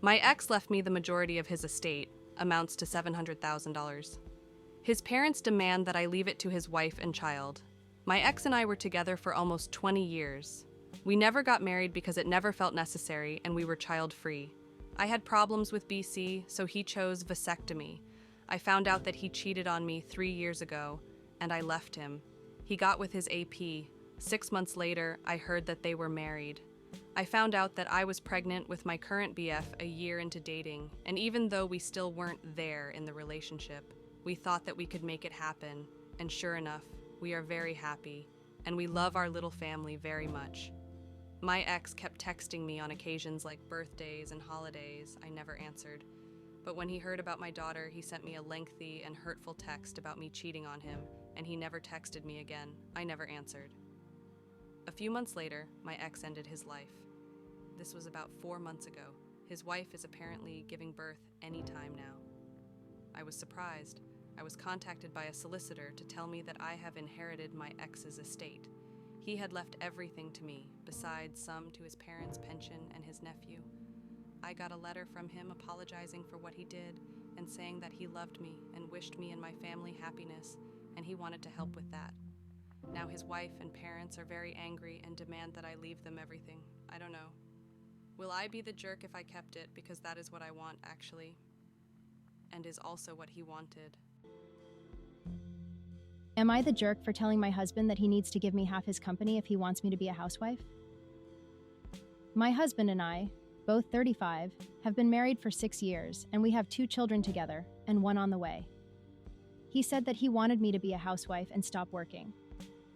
My ex left me the majority of his estate, amounts to $700,000. His parents demand that I leave it to his wife and child. My ex and I were together for almost 20 years. We never got married because it never felt necessary and we were child-free. I had problems with BC, so he chose vasectomy. I found out that he cheated on me 3 years ago, and I left him. He got with his AP. 6 months later, I heard that they were married. I found out that I was pregnant with my current BF a year into dating, and even though we still weren't there in the relationship, we thought that we could make it happen, and sure enough, we are very happy, and we love our little family very much. My ex kept texting me on occasions like birthdays and holidays. I never answered. But when he heard about my daughter, he sent me a lengthy and hurtful text about me cheating on him, and he never texted me again. I never answered. A few months later, my ex ended his life. This was about 4 months ago. His wife is apparently giving birth any time now. I was surprised. I was contacted by a solicitor to tell me that I have inherited my ex's estate. He had left everything to me, besides some to his parents' pension and his nephew. I got a letter from him apologizing for what he did and saying that he loved me and wished me and my family happiness, and he wanted to help with that. Now his wife and parents are very angry and demand that I leave them everything. I don't know. Will I be the jerk if I kept it, because that is what I want, actually, and is also what he wanted? Am I the jerk for telling my husband that he needs to give me half his company if he wants me to be a housewife? My husband and I, both 35, have been married for 6 years, and we have 2 children together, and 1 on the way. He said that he wanted me to be a housewife and stop working.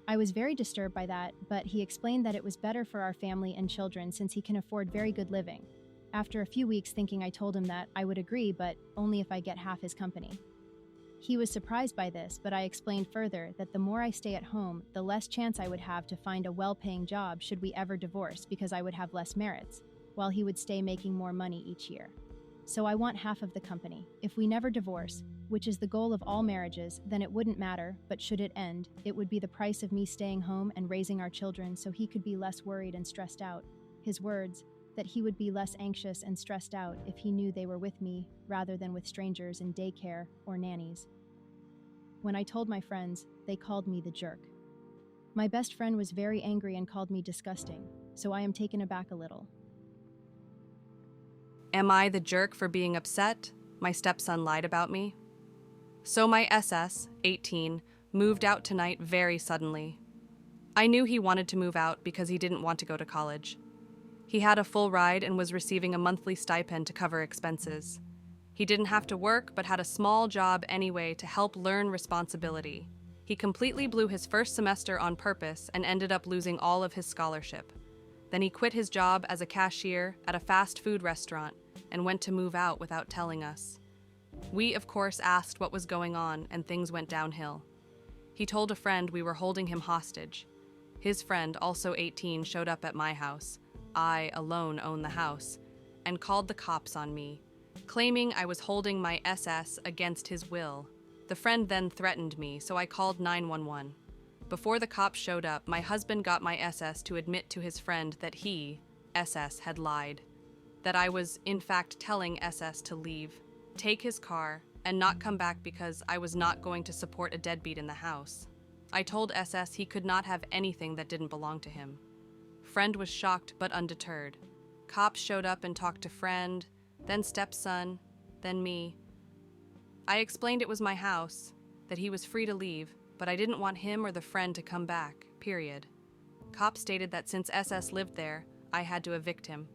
I was very disturbed by that, but he explained that it was better for our family and children since he can afford very good living. After a few weeks thinking, I told him that I would agree, but only if I get half his company. He was surprised by this, but I explained further that the more I stay at home, the less chance I would have to find a well-paying job should we ever divorce, because I would have less merits, while he would stay making more money each year. So I want half of the company. If we never divorce, which is the goal of all marriages, then it wouldn't matter, but should it end, it would be the price of me staying home and raising our children so he could be less worried and stressed out. His words, that he would be less anxious and stressed out if he knew they were with me rather than with strangers in daycare or nannies. When I told my friends, they called me the jerk. My best friend was very angry and called me disgusting, so I am taken aback a little. Am I the jerk for being upset? My stepson lied about me. So my SS, 18, moved out tonight very suddenly. I knew he wanted to move out because he didn't want to go to college. He had a full ride and was receiving a monthly stipend to cover expenses. He didn't have to work, but had a small job anyway to help learn responsibility. He completely blew his first semester on purpose and ended up losing all of his scholarship. Then he quit his job as a cashier at a fast food restaurant and went to move out without telling us. We, of course, asked what was going on, and things went downhill. He told a friend we were holding him hostage. His friend, also 18, showed up at my house. I alone own the house, and called the cops on me, claiming I was holding my SS against his will. The friend then threatened me, so I called 911. Before the cops showed up, my husband got my SS to admit to his friend that he, SS, had lied. That I was, in fact, telling SS to leave, take his car, and not come back because I was not going to support a deadbeat in the house. I told SS he could not have anything that didn't belong to him. Friend was shocked but undeterred. Cops showed up and talked to friend, then stepson, then me. I explained it was my house, that he was free to leave, but I didn't want him or the friend to come back, period. Cop stated that since SS lived there, I had to evict him.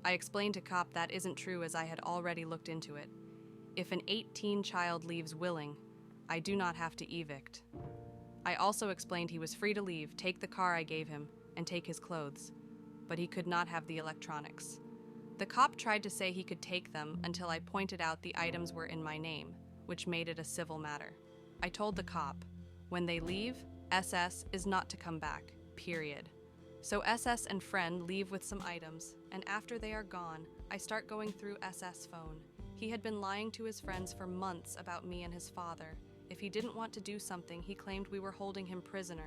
I explained to Cop that isn't true, as I had already looked into it. If an 18 child leaves willing, I do not have to evict. I also explained he was free to leave, take the car I gave him, and take his clothes, but he could not have the electronics. The cop tried to say he could take them until I pointed out the items were in my name, which made it a civil matter. I told the cop, when they leave, SS is not to come back, period. So SS and friend leave with some items, and after they are gone, I start going through SS' phone. He had been lying to his friends for months about me and his father. If he didn't want to do something, he claimed we were holding him prisoner.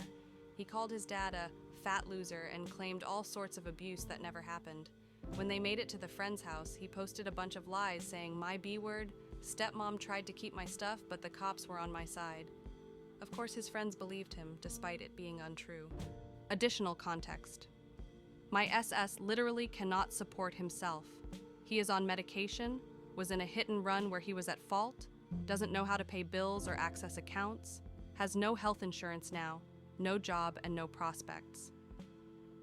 He called his dad a fat loser and claimed all sorts of abuse that never happened. When they made it to the friend's house, he posted a bunch of lies saying my B word, stepmom tried to keep my stuff, but the cops were on my side. Of course, his friends believed him, despite it being untrue. Additional context. My SS literally cannot support himself. He is on medication, was in a hit and run where he was at fault, doesn't know how to pay bills or access accounts, has no health insurance now, no job, and no prospects.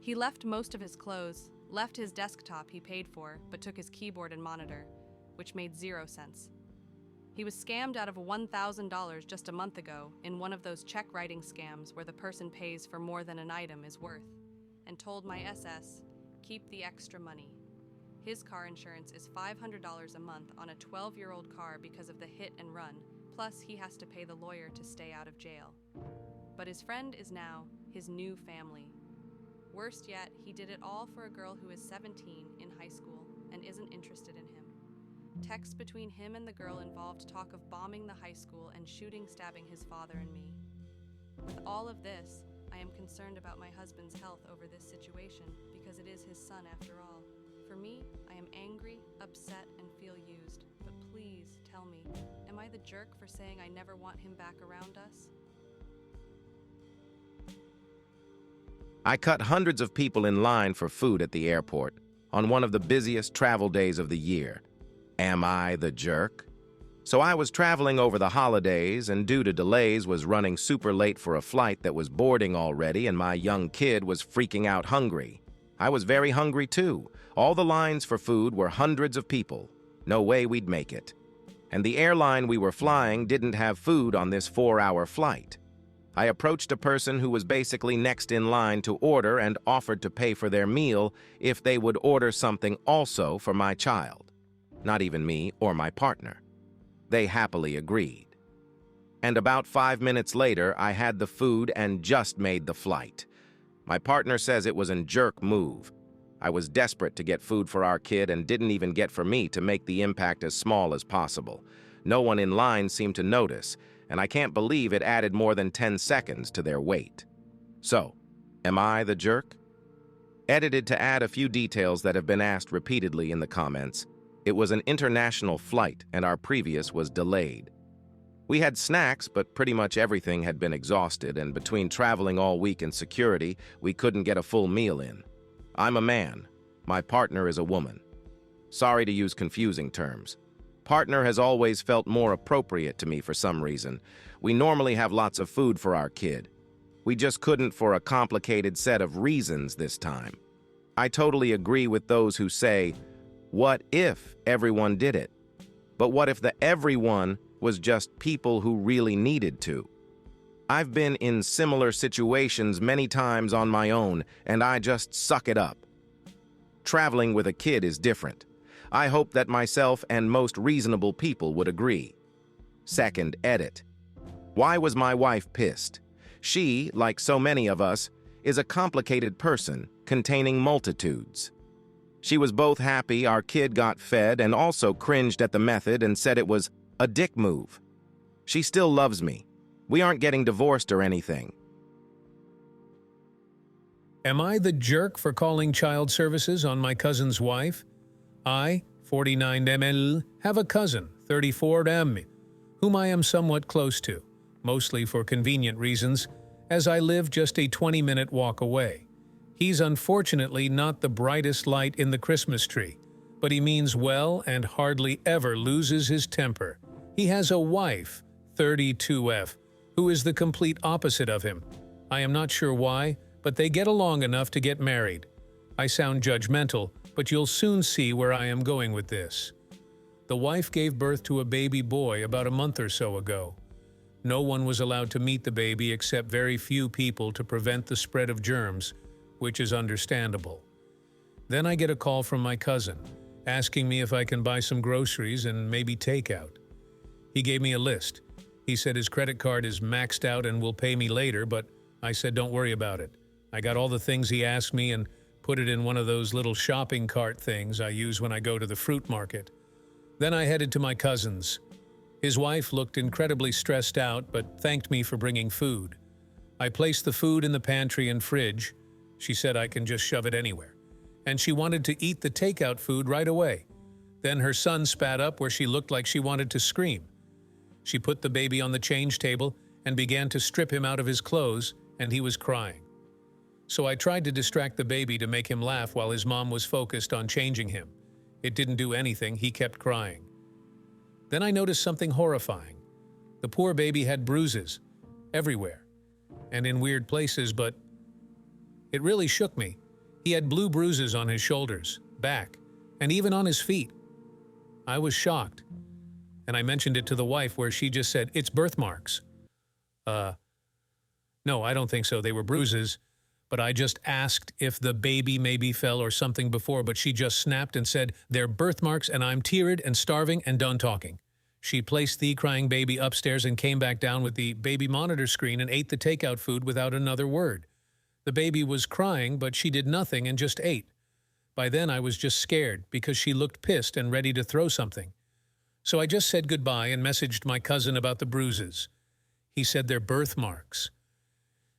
He left most of his clothes, left his desktop he paid for, but took his keyboard and monitor, which made 0 sense. He was scammed out of $1,000 just a month ago in one of those check writing scams where the person pays for more than an item is worth, and told my SS, keep the extra money. His car insurance is $500 a month on a 12-year-old car because of the hit and run, plus he has to pay the lawyer to stay out of jail. But his friend is now his new family. Worst yet, he did it all for a girl who is 17 in high school and isn't interested in him. Texts between him and the girl involved talk of bombing the high school and stabbing his father and me. With all of this, I am concerned about my husband's health over this situation because it is his son after all. For me, I am angry, upset, and feel used. But please tell me, am I the jerk for saying I never want him back around us? I cut hundreds of people in line for food at the airport on one of the busiest travel days of the year. Am I the jerk? So I was traveling over the holidays and due to delays was running super late for a flight that was boarding already and my young kid was freaking out hungry. I was very hungry too. All the lines for food were hundreds of people. No way we'd make it. And the airline we were flying didn't have food on this 4-hour flight. I approached a person who was basically next in line to order and offered to pay for their meal if they would order something also for my child. Not even me or my partner. They happily agreed. And about 5 minutes later, I had the food and just made the flight. My partner says it was a jerk move. I was desperate to get food for our kid and didn't even get for me to make the impact as small as possible. No one in line seemed to notice, and I can't believe it added more than 10 seconds to their wait. So, am I the jerk? Edited to add a few details that have been asked repeatedly in the comments. It was an international flight and our previous was delayed. We had snacks, but pretty much everything had been exhausted, and between traveling all week and security, we couldn't get a full meal in. I'm a man. My partner is a woman. Sorry to use confusing terms. Partner has always felt more appropriate to me for some reason. We normally have lots of food for our kid. We just couldn't for a complicated set of reasons this time. I totally agree with those who say, what if everyone did it? But what if the everyone was just people who really needed to? I've been in similar situations many times on my own, and I just suck it up. Traveling with a kid is different. I hope that myself and most reasonable people would agree. Second edit. Why was my wife pissed? She, like so many of us, is a complicated person containing multitudes. She was both happy our kid got fed and also cringed at the method and said it was a dick move. She still loves me. We aren't getting divorced or anything. Am I the jerk for calling child services on my cousin's wife? I, 49M, have a cousin, 34M, whom I am somewhat close to, mostly for convenient reasons, as I live just a 20-minute walk away. He's unfortunately not the brightest light in the Christmas tree, but he means well and hardly ever loses his temper. He has a wife, 32F, who is the complete opposite of him. I am not sure why, but they get along enough to get married. I sound judgmental, but you'll soon see where I am going with this. The wife gave birth to a baby boy about a month or so ago. No one was allowed to meet the baby except very few people to prevent the spread of germs, which is understandable. Then I get a call from my cousin, asking me if I can buy some groceries and maybe takeout. He gave me a list. He said his credit card is maxed out and will pay me later, but I said don't worry about it. I got all the things he asked me and put it in one of those little shopping cart things I use when I go to the fruit market. Then I headed to my cousin's. His wife looked incredibly stressed out, but thanked me for bringing food. I placed the food in the pantry and fridge. She said I can just shove it anywhere. and she wanted to eat the takeout food right away. Then her son spat up where she looked like she wanted to scream. She put the baby on the change table and began to strip him out of his clothes, and he was crying. So I tried to distract the baby to make him laugh while his mom was focused on changing him. It didn't do anything, he kept crying. Then I noticed something horrifying. The poor baby had bruises everywhere and in weird places, but it really shook me. He had blue bruises on his shoulders, back, and even on his feet. I was shocked, and I mentioned it to the wife where she just said, "It's birthmarks." No, I don't think so. They were bruises, but I just asked if the baby maybe fell or something before, but she just snapped and said, "They're birthmarks, and I'm teared and starving and done talking." She placed the crying baby upstairs and came back down with the baby monitor screen and ate the takeout food without another word. The baby was crying, but she did nothing and just ate. By then I was just scared because she looked pissed and ready to throw something. So I just said goodbye and messaged my cousin about the bruises. He said they're birthmarks.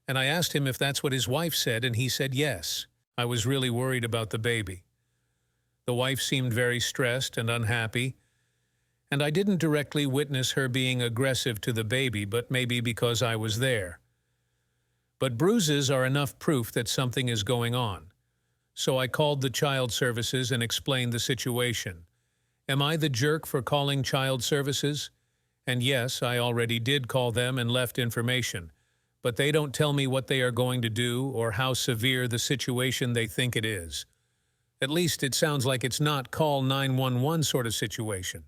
And I asked him if that's what his wife said, and he said yes. I was really worried about the baby. The wife seemed very stressed and unhappy, and I didn't directly witness her being aggressive to the baby, but maybe because I was there. But bruises are enough proof that something is going on. So I called the child services and explained the situation. Am I the jerk for calling child services? And yes, I already did call them and left information, but they don't tell me what they are going to do or how severe the situation they think it is. At least it sounds like it's not call 911 sort of situation.